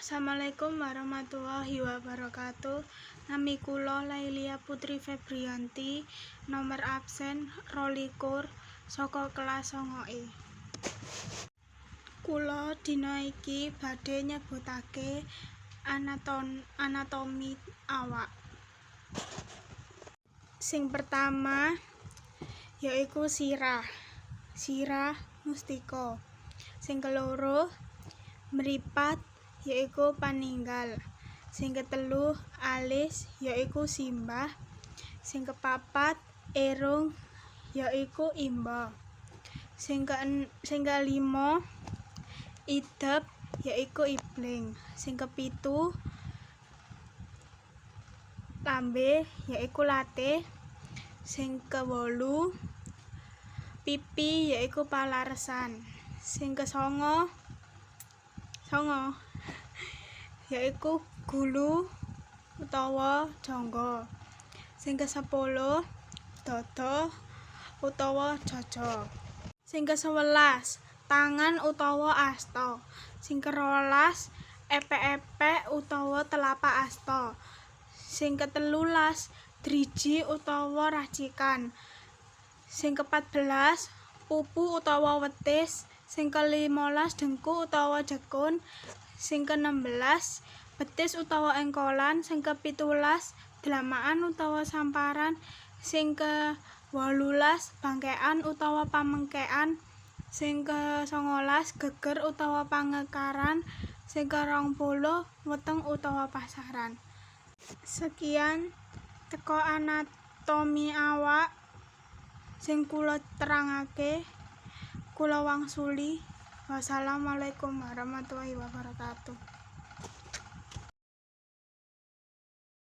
Assalamualaikum warahmatullahi wabarakatuh. Nami kula Lailia Putri Febrianti, nomor absen 22 saka kelas 9E. Kula dina iki badhe nyebutake anatomi awak. Sing pertama yaiku sirah mustika. Sing keloro mripat yaiku paninggal. Sing ketelu alis yaiku simbah. Sing kepapat irung yaiku imba. Sing kelima idep yaiku ibling. Sing kepitu lambe yaiku latih. Sing kewolu pipi yaiku palarsan. Sing kesongo yaiku gulu utawa jangga. Sing kesepuluh dada utawa jaja. Sing kesewelas tangan utawa asta. Sing kerolas epek-epek utawa telapak asta. Sing ketelulas driji utawa racikan. Sing ke-14 pupu utawa wetis. Sing ke-15 dengku utawa jekun. Sing ke-16 betis utawa engkolan. Sing ke-17 dlamakan utawa samparan. Sing ke-18 bangkekan utawa pamengkekan. Sing ke-19 geger utawa pangekaran. Sing ke-20 weteng utawa pasaran. Sekian teko anatomi awak sing kula terangake. Kula wangsuli. Wassalamualaikum warahmatullahi wabarakatuh.